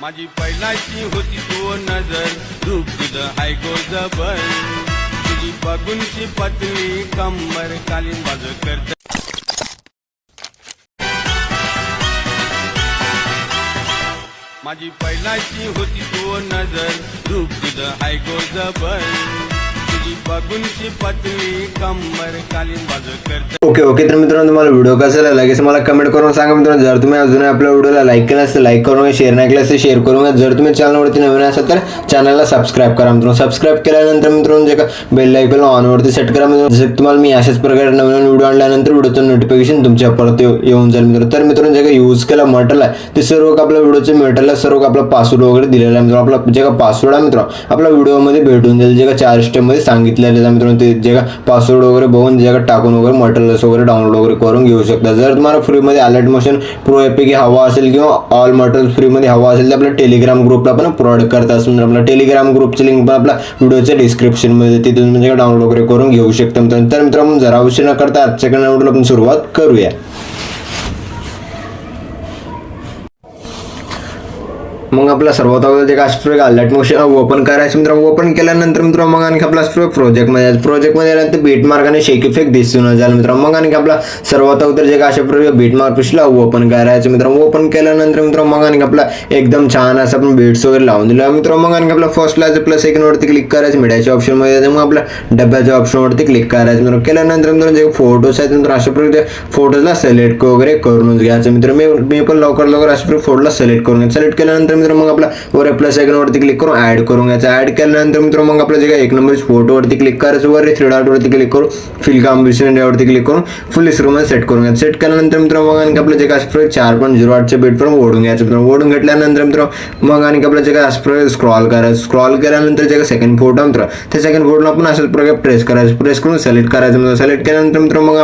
माझी पहिलाची होती तो नजर रूप तुझं हाय गो जबर तुझी बघूनची पतली कंबर कालीन बाजू करत माझी पहिलाची होती तो नजर रूप तुझं हाय गो जबर तुझी बघूनची पतली कंबर कालीन बाजू करत ओके तर मित्रांनो तुम्हाला व्हिडिओ कसा लागला लगेच मला कमेंट करून सांगा मित्रांनो. जर तुम्ही अजून आपल्या व्हिडिओला लाईक केला असेल लाईक करून शेअर नाही केलं असेल शेअर करून. जर तुम्ही चॅनलवरती नवीन असाल तर चॅनलला सबस्क्राईब करा मित्रांनो. सबस्क्राईब केल्यानंतर मित्रांनो जे का बेल आयकॉन ऑन वरती सेट करा मित्रांनो. जसं तुम्हाला मी अशाच प्रकारे नवीन व्हिडिओ आणल्यानंतर व्हिडिओचं नोटिफिकेशन तुमच्या परत येऊन जाईल मित्रांनो. तर मित्रांनो जे का यूज केला मटेरियल आहे ते सर्व आपल्या व्हिडिओचे मटेरियल सर्व आपला पासवर्ड वगैरे दिलेला आहे मित्रांनो. आपला जे का पासवर्ड आहे मित्रांनो आपल्या व्हिडिओमध्ये भेटून जाईल. जे का 4 स्टेपमध्ये सांगितलेलं आहे मित्रांनो. ते जे का पासवर्ड वगैरे बघून जे का टाकून वगैरे मटेरियल्स वगैरे डाउनलोड वगैरे करून घेऊ शकता. जर तुम्हाला फ्रीमध्ये अलर्ट मोशन प्रो एपीके हवा असेल किंवा ऑल मटेरियल फ्रीमध्ये हवा असेल तर आपल्या टेलिग्राम ग्रुपला पण प्रोव्हाइड करता असून आपला टेलिग्राम ग्रुपची लिंक पण आपल्या व्हिडिओच्या डिस्क्रिप्शनमध्ये तिथून म्हणजे डाउनलोड वगैरे करून घेऊ शकता. तर मित्रांनो जरा उशीर न करता आजच्या व्हिडिओला आपण सुरुवात करूया. मग आपला सर्वात अगोदर जे काय अलर्ट मोशन ओपन करायचं मित्रांनो. ओपन केल्यानंतर मित्रांनो मग आणखी आपला प्रोजेक्टमध्ये आल्यानंतर बीट मार्क आणि शेक इफेक्ट दिसून जाईल मित्रांनो. मग आणखी आपला सर्वात अगोदर जे काय अशा प्रकारे बीट मार्क पिशला ओपन करायचं मित्रांनो. ओपन केल्यानंतर मित्रांनो मग आणखी आपला एकदम छान असं आपण बीट्स वगैरे लावून दिला मित्रांनो. मग आणखी आपला फर्स्टला प्लस आयकॉनवरती क्लिक करायचं मीडियाच्या ऑप्शनमध्ये. मग आपल्या डब्याच्या ऑप्शनवरती क्लिक करायचं मित्रांनो. केल्यानंतर मित्रांनो जे फोटोज आहेत मित्रांनो अशा प्रकारे फोटोजला सिलेक्ट वगैरे करूनच घ्यायचं मित्रांनो. मी पण लवकर अशा प्रकारे फोटोला सिलेक्ट करून घ्यायचं. सिलेक्ट केल्यानंतर मित्रांनो मग आपला वर प्लस आयकॉनवरती क्लिक करून ऍड करून घ्यायचं. ऍड केल्यानंतर मित्रांनो मग आपल्या जे काय 1 नंबर फोटोवरती क्लिक करायचं. वर 3 डॉट वरती क्लिक करून फिल कॉम्बिनेशन यावरती क्लिक करून फुल स्क्रीन सेट करून घ्यायचं. सेट केल्यानंतर मित्रांनो मग आणखी आपलं जे काय 4.08च्या बीट पण ओढून घ्यायचं मित्रांनो. ओढून घेतल्यानंतर मित्रांनो मग आणखी आपलं जे काय स्क्रॉल करायचं. स्क्रॉल केल्यानंतर जे काय सेकंड फोटो मित्रांनो त्या सेकंड फोटोला आपण अशाच प्रकारे प्रेस करायचं. प्रेस करून सिलेक्ट करायचं मित्रांनो. सिलेक्ट केल्यानंतर मित्रांनो मग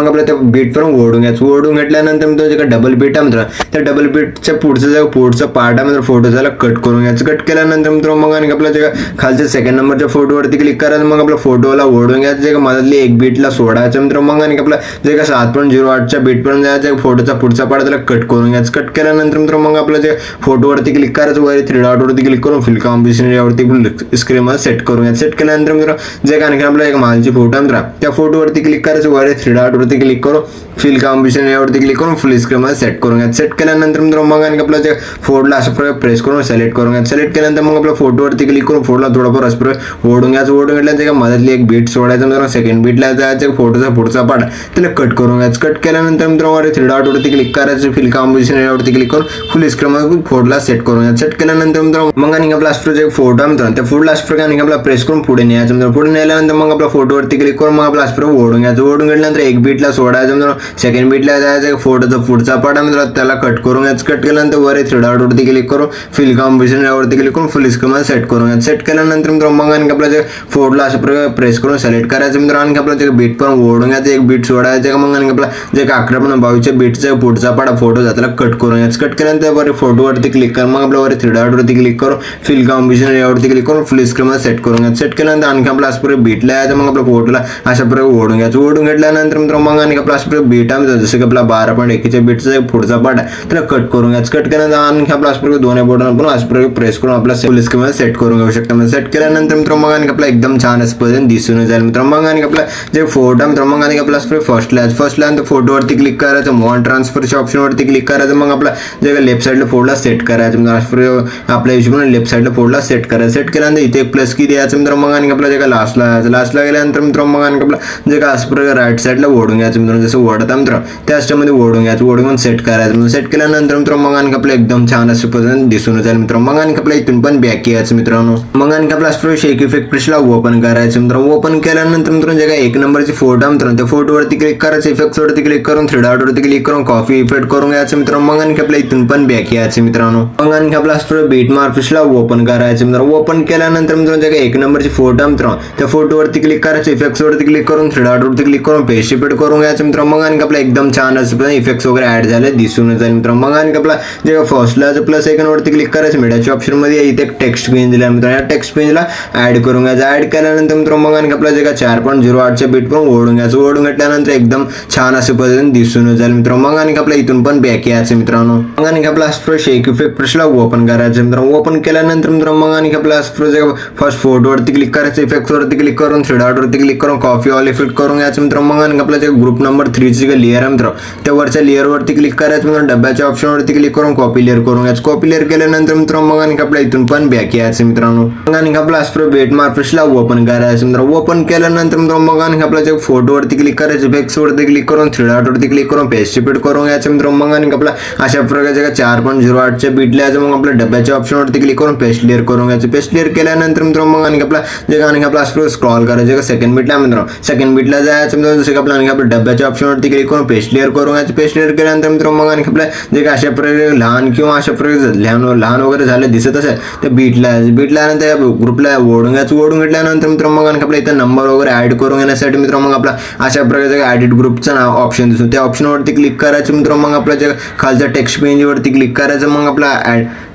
आपल्या त्या बीट पण ओढून घ्यायचं. ओढून घेतल्यानंतर मित्रांनो जे काय डबल बीट आहे मित्रांनो त्या डबल बीटच्या पुढचा पार्ट आहे मित्रांनो फोटो झाला कट करून घ्यायचं. कट केल्यानंतर मित्रांनो मग आणखी आपल्या जे खालच्या सेकंड नंबरच्या फोटोवरती क्लिक करायचं. मग आपल्या फोटोला ओढून घ्यायचं. जे मधातली एक बीटला सोडायचं मित्रांनो. मग आणखी आपला जे काय 7.08च्या बीट पर्यंत जायचं फोटोचा पुढचा पार्ट त्याला कट करून घ्यायचं. कट केल्यानंतर मित्रांनो मग आपलं जे फोटोवरती क्लिक करायचं. वर 3 डॉट वरती क्लिक करून फिल कॉम्बिनेशन यावरती स्क्रीनमध्ये सेट करून घ्यायचं. सेट केल्यानंतर मित्रांनो जे आणखी आपला एक मालची फोटो मित्रांनो त्या फोटोवरती क्लिक करायचं. वर 3 डॉट वरती क्लिक करून फिल कॉम्बिनेशन यावरती क्लिक करून फुल स्क्रीनमध्ये सेट करून घ्यायचं. सेट केल्यानंतर मित्रांनो मग आणखी आपला जे फोटोला अशा प्रकारे प्रेस करून सिलेक्ट करून घ्यायचं. सिलेक्ट केल्यानंतर मग आपल्या फोटोवरती क्लिक करून फोटोला थोडाफार असं ओढून घ्यायचं. ओढून घेतल्यानंतर का मधातली एक बीट सोडायचं मित्रांनो. सेकंड बीटला जायचं फोटोचा पुढचा पार्ट त्याला कट करून घ्यायचं. कट केल्यानंतर मित्रांनो 3 डॉट वरती क्लिक करायचं. फिल कॉम्बिनेशन यावरती क्लिक करून फुल स्क्रीनमध्ये फोटोला सेट करून घ्यायचं. सेट केल्यानंतर मित्रांनो मग आणखी आपला एक फोटो मित्रांनो त्या फोटोला असं प्रकारे आपला प्रेस करून पुढे न्यायचं मित्रांनो. पुढे नेल्यानंतर मग आपल्या फोटोवरती क्लिक करून मग आपला असं ओढून घ्यायचं. ओढून घेतल्यानंतर एक बीटला सोडायचं मित्रांनो. सेकंड बीटला जायचं फोटोचा पुढचा पार्ट मित्रांनो त्याला कट करून घ्यायचं. कट केल्यानंतर वर 3 डॉट वरती क्लिक करून फिल कॉम्बिनेशन यावरती क्लिक करून फुल स्क्रीनमध्ये सेट करून घ्यायचं. सेट केल्यानंतर मित्रांनो मग आणखी आपला जे फोटोला अशा प्रकारे प्रेस करून सिलेक्ट करायचं मित्रांनो. आणखी आपला जे बीट पण ओढून घ्यायचं. एक बीट सोडायचं. मग आणखी आपला जे 11.22च्या बीटचा पुढचा पार्ट फोटो त्याला कट करून घ्यायचं. कट केल्यानंतर वर फोटोवरती क्लिक कर. मग आपल्या वर 3 डॉट वरती क्लिक करून फिल कॉम्बिनेशन यावरती क्लिक करून फुल स्क्रीनमध्ये सेट करून घ्यायचं. सेट केल्यानंतर आणखी आपला असं प्रकारे बीटला यायचं. मग आपल्या फोटोला अशा प्रकारे ओढून घ्यायचं. ओढून घेतल्यानंतर मित्रांनो मग आणखी आपला असं प्रकारे बीट आहे जसं की आपला 12.21च्या बीटचा पुढचा पार्ट आहे त्याला कट करून घ्यायचं. कट केल्यानंतर आणखी आपला असं प्रकारे दोन्ही बोटांना आपण अशा प्रकारे प्रेस करून आपला फुल स्क्रीनमध्ये सेट करून घेऊ शकता. सेट केल्यानंतर मित्रांनो मग आणखी आपला एकदम छान असं पद्धतीने दिसून जाईल मित्रांनो. मग आणखी आपला जे फोटो मित्रांनो मग आणखी आपला फर्स्टला फोटोवरती क्लिक करायचं. मॉन ट्रान्सफरच्या ऑप्शनवरती क्लिक करायचं. मग आपला जे लेफ्ट साईडला फोटोला सेट करायचं. आपल्या हिशोबाने लेफ्ट साईडला फोटोला सेट करायचं. सेट केल्यानंतर इथे एक प्लस की द्यायचं मित्रांनो. मग आणखी आपला जे काय लास्टला गेल्यानंतर मित्रांनो मग आणखी आपला जे काय असं प्रकारे राईट साईडला ओढून घ्यायचं मित्रांनो. जसं ओढता मित्रांनो त्या स्टेपमध्ये ओढून घ्यायचं. ओढून घेऊन सेट करायचं. सेट केल्यानंतर मित्रांनो मग आणखी आपलं एकदम छान असं पद्धतीने दिसून जाईल मित्रांनो. मग आणखी आपल्या इथून पण बॅक यायचं मित्रांनो. मग आणखी आपला शेक इफेक्ट पिशला ओपन करायचं मित्रांनो. ओपन केल्यानंतर मित्रांनो जे काय 1 नंबरची फोटो मित्रांनो त्या फोटोवरती क्लिक करायचं. इफेक्ट वरती क्लिक करून 3 डॉट वरती क्लिक करून कॉफी इफेक्ट करून घ्यायचं मित्रांनो. मग आणखी आपल्या इथून पण बॅक यायचं मित्रांनो. मग आणखी आपला बीट मार्क पिशला ओपन करायचं मित्रांनो. ओपन केल्यानंतर मित्रांनो जे काय 1 नंबरची फोटो मित्रांनो त्या फोटोवरती क्लिक करायचं. इफेक्ट वरती क्लिक करून 3 डॉट वरती क्लिक करून पेस्ट इफेक्ट करून घ्यायचं मित्रांनो. मग आणखी आणि आपला एकदम छान असं इफेक्ट्स वगैरे ऍड झाले दिसून जाईल मित्रांनो. मग आणि आपला जे फर्स्टला जो प्लस आयकॉनवरती क्लिक करायचं मीडियाच्या ऑप्शनमध्ये इथे एक टेक्स्ट पेज दिला मित्रांनो. या टेक्स्ट पेजला ऍड करून घ्यायचं. ऍड केल्यानंतर मित्रांनो मग आणि आपला जे 4.08च्या बीट पण ओढून घ्यायचं. ओढून घेतल्यानंतर एकदम छान असे पद्धतीने दिसून जाईल मित्रांनो. मग आणि आपला इथून पण बॅक यायचं मित्रांनो. मग आणि आपला शेक इफेक्ट ब्रशला ओपन करायचं मित्रांनो. ओपन केल्यानंतर मित्रांनो मग आणि आपला फर्स्ट फोटोवरती क्लिक करायचं. इफेक्ट वरती क्लिक करून थ्री डॉट वरती क्लिक करून कॉपी ऑल इफेक्ट करून घ्यायचं मित्रांनो. मग आणि आपला जे ग्रुप नंबर 3 ची लेअर आहे मित्रांनो त्या वरच्या लेअर वरती क्लिक करायचं मित्रांनो. डब्याच्या ऑप्शन वरती क्लिक करून कॉपी लेअर करून घ्यायचं. कॉपी लेअर केल्यानंतर मित्रांनो मग आणि आपला इथून पण बॅक यायचं मित्रांनो. मग आणि आपला बेट मार्क ब्रशला ओपन करायचं मित्रांनो. ओपन केल्यानंतर मित्रांनो मग आणि आपला जे फोटोवरती क्लिक करायचं. इफेक्ट्स वरती क्लिक करून थ्री डॉट वरती क्लिक करून पेस्ट रिपीट करून घ्यायचं मित्रांनो. मग आणि आपला अशा प्रकारच्या 4.08च्या बीट लिहायचं. मग आपल्या डब्याच्या ऑप्शन वरती क्लिक करून पेस्ट लेअर करून घ्यायचं. पेस्ट लेअर केल्यानंतर मित्रांनो मग आणि आपला जे आणि आपला स्क्रॉल करायचं सेकंड बीटला मित्रांनो. सेकंड बीटला जायचं मित्रांनो. जसं आपला आणि आपल्या डब्याच्या ऑप्शन वरती क्लिक करून पेस्ट लेअर करून घ्यायचं. पेस्ट लेअर केल्यानंतर मित्रांनो मग आणि आपल्या जे अशा प्रकारे लहान किंवा अशा प्रकारे लहान वगैरे झाले दिसत असेल तर बीटला नंतर ग्रुपला ओढून घ्यायचं. ओढून घेतल्यानंतर मित्रांनो मग आणि आपल्या इथं नंबर वगैरे ऍड करून घेण्यासाठी मित्रांनो मग आपला अशा प्रकारचं ऍडिट ग्रुपचं नाव ऑप्शन दिसतो. त्या ऑप्शनवरती क्लिक करायचं मित्रांनो. मग आपल्या जे खालच्या टेक्स्ट पेजवरती क्लिक करायचं. मग आपला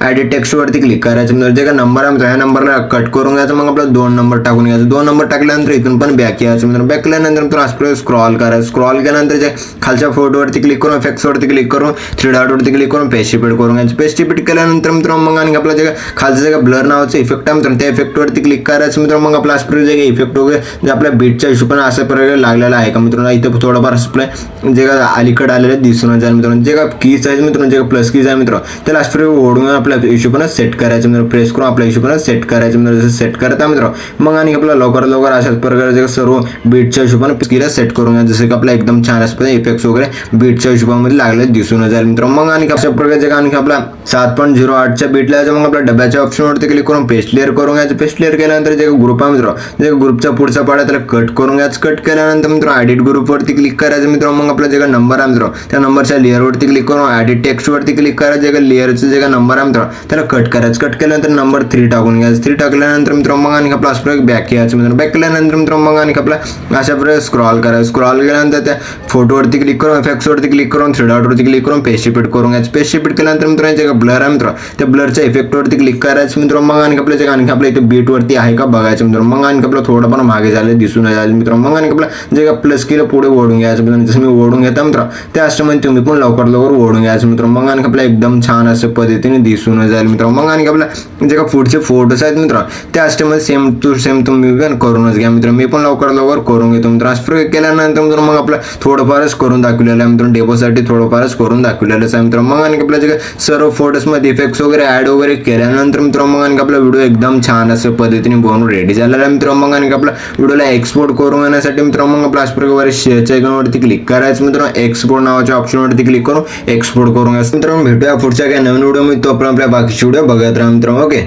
ऍडिट टेक्स्ट वरती क्लिक करायचं मित्रांनो. जे नंबर आहे ह्या नंबरला कट करून घ्यायचं. मग आपला 2 नंबर टाकून घ्यायचं. 2 नंबर टाकल्यानंतर इथून पण बॅक यायचं मित्रांनो. बॅक केल्यानंतर मित्रांनो स्क्रॉल करायचं. स्क्रॉल केल्यानंतर जे खालच्या फोटोवरती क्लिक करून इफेक्ट्स वरती क्लिक करून थ्री डॉट वरती क्लिक करून पेस्ट रिपीट करून घ्यायचं. पेस्ट रिपीट केल्यानंतर मित्रांनो मग आणि आपला जे खालचं जे ब्लर नावाचं इफेक्ट आहे मित्रांनो त्या इफेक्ट वरती क्लिक करायचं मित्रांनो. मग आपला जे इफेक्ट वगैरे जे आपल्या बीटच्या हिशोबाने अशा प्रकारे लागलेला आहे का मित्रांनो. इथं थोडंफार आपलं जे अलीकडे आलेलं दिसून जाईल मित्रांनो. जे कीज आहे मित्रांनो जे प्लस कीज आहे मित्रांनो त्याला अशा ओढून आपल्या हिशोबाने सेट करायचं मित्रांनो. प्रेस करून आपल्या हिशोबाने सेट करायचं मित्रांनो. जसं सेट करता मित्रांनो मग आणि आपला लवकर अशाच प्रकारे सर्व बीटच्या हिशोबाने स्किल सेट करून घ्या. जसं की आपला एकदम छान असं इफेक्ट्स वगैरे बीटच्या हिशोबामध्ये लागले दिसून जाईल मित्रांनो. मग आणि अशा प्रकारचे आणखी आपला 7.08च्या बीटला यायचं. मग आपल्या डब्याच्या ऑप्शनवरती क्लिक करून पेस्ट लेअर करून घ्यायचं. पेस्ट लेअर केल्यानंतर जे ग्रुप आहे मित्रांनो जे ग्रुपचा पुढचा पार्ट आहे त्याला कट करून घ्यायचं. कट केल्यानंतर मित्रांनो एडिट ग्रुपवरती क्लिक करायचं मित्रांनो. मग आपला जे नंबर आहे मित्रांनो त्या नंबरच्या लेअरवरती क्लिक करून एडिट टेक्स्ट वरती क्लिक करायचं. जे लेअरचं जे नंबर आहे मित्रांनो त्याला कट करायचं. कट केल्यानंतर नंबर 3 टाकून घ्यायचं. 3 टाकल्यानंतर मित्रांनो मग आणि आपला बॅक यायचं मित्रांनो. बॅक केल्यानंतर मित्रांनो मग आणि आपला अशा प्रकारे स्क्रॉल करायचं. स्क्रॉल केल्यानंतर त्या फोटोवरती क्लिक करून इफेक्ट्स वरती क्लिक करून थ्री डॉट वरती क्लिक करून पेस्ट रिपीट करून घ्यायचं. पेस्ट रिपीट केल्यानंतर मित्रांनो जे ब्लर आहे मित्रांनो त्या ब्लरच्या इफेक्ट वरती क्लिक करायचं मित्रांनो. मग आणि आपल्या जे आणखी आपल्या इथे बीट वरती आहे का बघायचं मित्रांनो. मग आणि आपलं थोडं पण मागे झालं दिसून जाईल मित्रांनो. मग आणि आपला जे प्लस केलं पुढे ओढून घ्यायचं मित्रांनो. जसं मी ओढून घेता मित्रांनो त्या अष्टमध्ये तुम्ही पण लवकर ओढून घ्यायचं मित्रांनो. मग आणि आपल्या एकदम छान असं पद्धतीने दिसून जाईल मित्रांनो. मग आणि आपल्या जे का पुढचे फोटोज आहेत मित्रांनो त्या अष्टमध्ये सेम टू सेम तुम्ही पण करूनच घ्या मित्रांनो. मी पण लवकर करून घेतो मित्रांनो. ट्रान्सफर केल्यानंतर मित्रांनो मग आपला थोडंफारच करून दाखवलेलं आहे मित्रांनो. डेपोसाठी थोडंफारच करून दाखवलेलं आहे मित्रांनो. मग आणि आपल्या जे सर्व फोटोजमध्ये इफेक्ट्स वगैरे ऍड वगैरे केल्यानंतर मित्रांनो मग आणि आपला व्हिडिओ एकदम छान असं पद्धतीने बनवून रेडी झालेला आहे मित्रांनो. मग आणि आपला व्हिडिओला एक्सपोर्ट करून घेण्यासाठी मित्रांनो मग आपला अशा शेअरच्या आयकॉनवरती क्लिक करायचं मित्रांनो. एक्सपोर्ट नावाच्या ऑप्शनवरती क्लिक करून एक्सपोर्ट करून घ्यायचं मित्रांनो. भेटूया पुढच्या काही नवीन व्हिडिओ मी तो आपण आपल्या बाकीचे व्हिडिओ बघत राहा मित्रांनो. ओके.